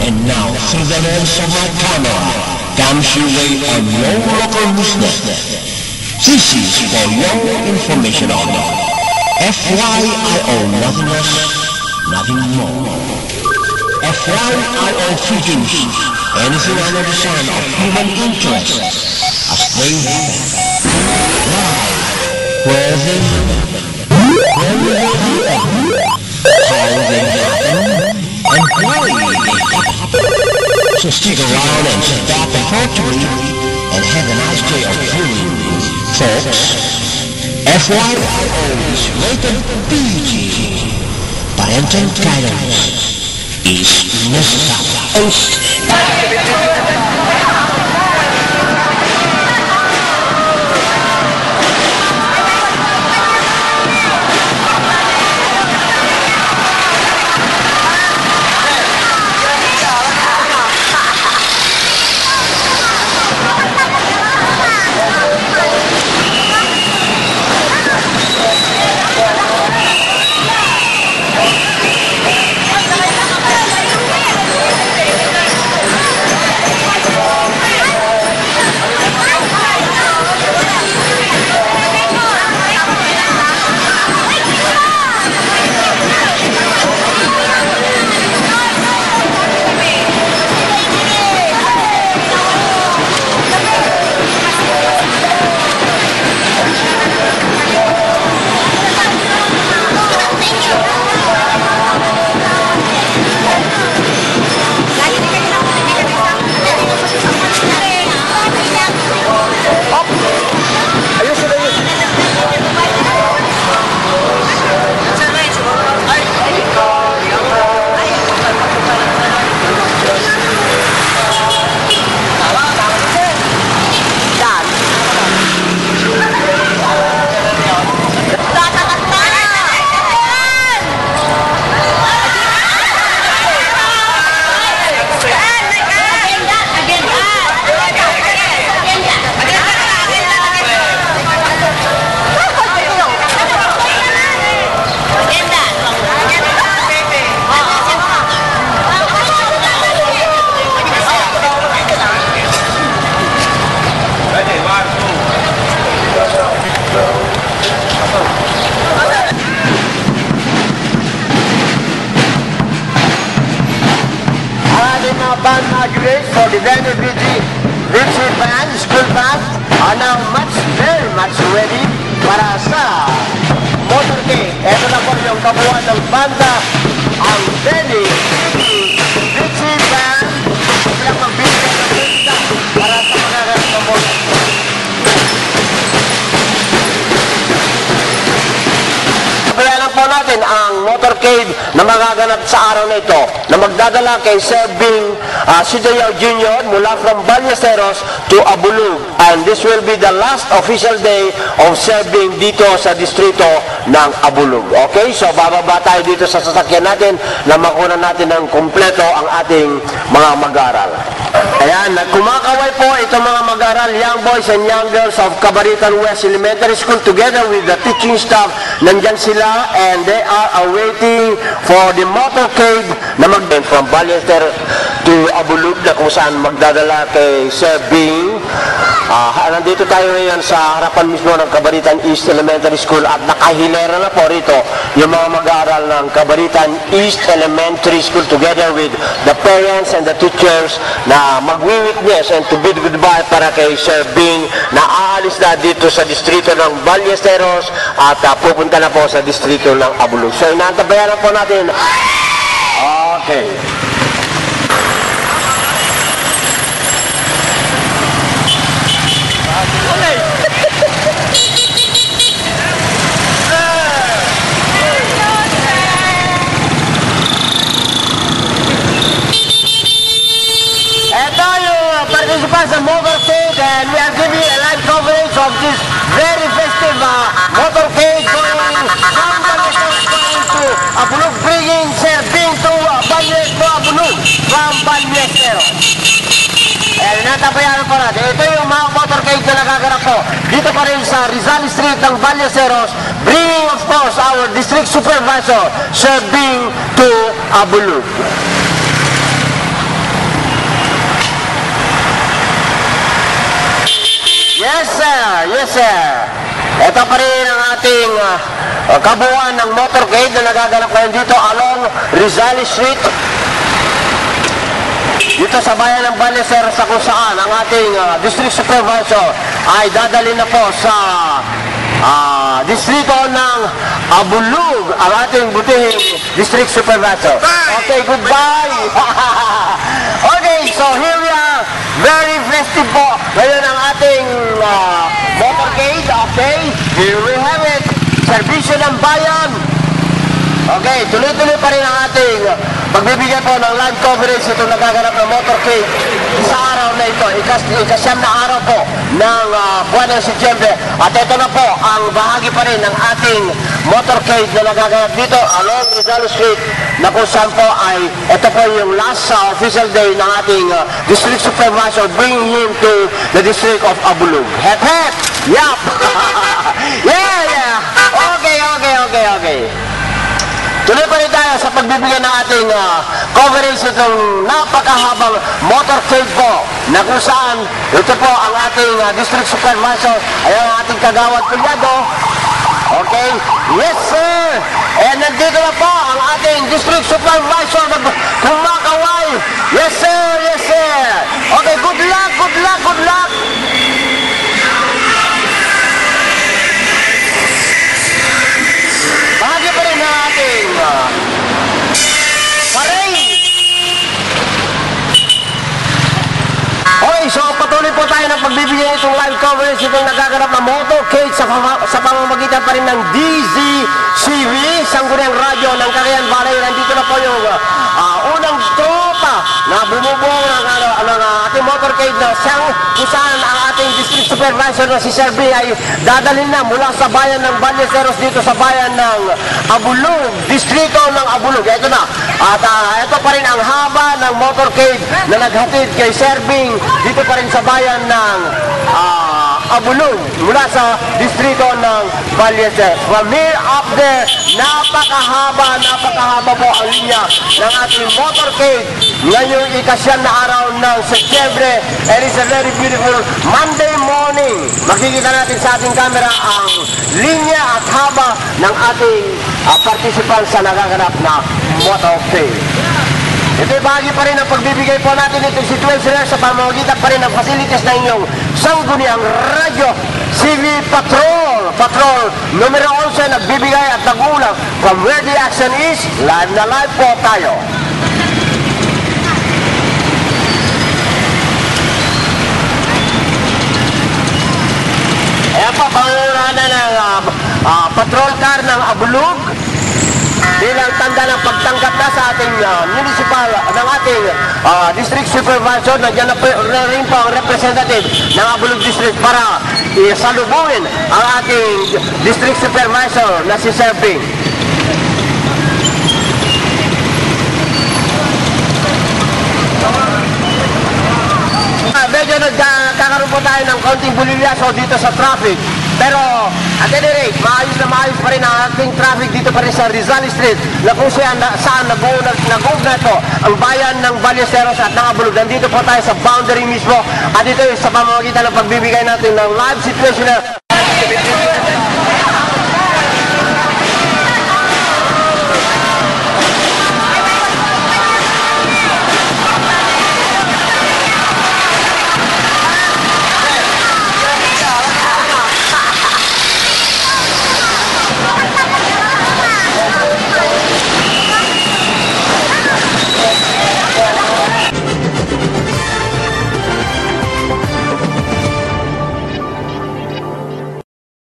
And now, through the lens of my camera, comes your way on no local business. This is for your information only. FYIO, nothing less, nothing more. FYIO teachings, anything under the sun of human interest, as they happen. Where they happen, how they happen, and why they happen. So stick around and stop and talk to me, and have a nice day of hearing, folks. FYIO is rated PG. Parental guidance is necessary. Band graduates for the Daniel Richie Band, School Band are now very much ready para sa motorcade. Ito na po yung kabuuan ng banda, ang Daniel Richie Band. Silang magbibigay ng pista para sa mga motorcade. Kabayanan po natin ang motorcade na magaganap sa araw na ito na magdadala kay Sir Bing Sidayaw Jr. mula from Ballesteros to Abulug. And this will be the last official day of Sir Bing dito sa distrito ng Abulug. Okay? So bababa tayo dito sa sasakyan natin na makuha natin ng kumpleto ang ating mga mag-aaral. Ayan, kumakaway po itong mga mag-aaral, young boys and young girls of Cabaritan West Elementary School together with the teaching staff. Nandyan sila and they are awaiting for the motorcade na mag-bend from Ballesteros to Abulug na kung saan magdadala kay Sir Bing. Nandito tayo ngayon sa harapan mismo ng Cabaritan East Elementary School at nakahilera na po rito yung mga mag-aaral ng Cabaritan East Elementary School together with the parents and the teachers na magwi-witness and to bid goodbye para kay Sir Bing na aalis na dito sa distrito ng Ballesteros at pupunta na po sa distrito ng Abulug. So inaantabayan na po natin. Okay. Participants of motorcade, and we are giving a live coverage of this very festive motorcade going from Ballesteros going to Abulug, bringing Sir Bing to Abulug from Ballesteros. And natabayan po natin, ito yung mga motorcade na nagaganap po dito pa rin sa Rizal Street ng Ballesteros, bringing of course our district supervisor Sir Bing to Abulug. Yes, sir. Yes, sir. Ito pa rin ang ating kabuuan ng motorcade na nagaganap ngayon dito along Rizal Street. Dito sa bayan ng Ballesteros sa kung saan ang ating district supervisor ay dadali na po sa distrito ng Abulug, ang ating butihing district supervisor. Okay, goodbye! Okay, so here we are. Very festive po. Ngayon ang ating motorcade. Okay, here we have it. Serbisyo ng bayan. Okay, tuloy-tuloy pa rin ang ating pagbibigay po ng live coverage itong nagaganap ng motorcade sa araw na ito. Ikasyam na araw po ng buwan ng Setyembre. At ito na po ang bahagi pa rin ng ating motorcade na nagaganap dito along Rizal Street na kung saan po ay ito po yung last official day ng ating district supervisor bringing him to the district of Abulug. Hep hep! Yap! Yeah, yeah! Okay. Tuloy pa rin tayo sa pagbibigay ng ating coverage itong napakahabang motorcade po na kung saan ito po ang ating district supervisor ay ang ating kagawad pulyado. Okay? Yes, sir! And nandito na po ang ating district supervisor na kumakaway. Yes, sir! Yes, sir! Okay, good luck! Bahagi pa rin ng ating parade. Okay, so patuloy po tayo ng pagbibigay itong live coverage itong nagaganap na motorcade sa pamamagitan pa rin ng DZCV, Sangguniang Radyo ng Cagayan Valley. Nandito na po yung unang tropa na bumubuo ng ating motorcade na siyang kung saan ang ating district supervisor na si Sir B ay dadalhin na mula sa bayan ng Ballesteros dito sa bayan ng Abulug, distrito ng Abulug. Ito na. At ito pa rin ang haba ng motorcade na naghatid kay Sir Bing dito pa rin sa bayan ng Abulug mula sa distrito ng Ballesteros. From here up there, napakahaba po ang linya ng ating motorcade ngayong ikasyam na araw ng Setyembre. And it's a very beautiful Monday morning. Makikita natin sa ating camera ang linya at haba ng ating participants sa nagaganap na motorcade. Ito'y bahagi pa rin ang pagbibigay po natin itong situation sa pamamagitan pa rin ng facilities na inyong Sangguniang Radyo CV Patrol numero 11 nagbibigay at nag-ulang from where the action is. Live na live po tayo. Ayan po, pangunahan na ng patrol car ng Abulug bilang tanda ng pagtanggap na sa ating municipal, ng ating district supervisor. Nandiyan na rin po ang representative ng Abulug District para isalubungin ang ating district supervisor na si Sir Bing. Medyo nagkakaroon po tayo ng konting bulilyaso dito sa traffic. Pero at any rate, maayos pa rin ang ating traffic dito pa rin sa Rizal Street na kung saan nag-uugnat po ang bayan ng Ballesteros at ng Abulug. Nandito po tayo sa boundary mismo at ito sa pamamagitan ng pagbibigay natin ng live situational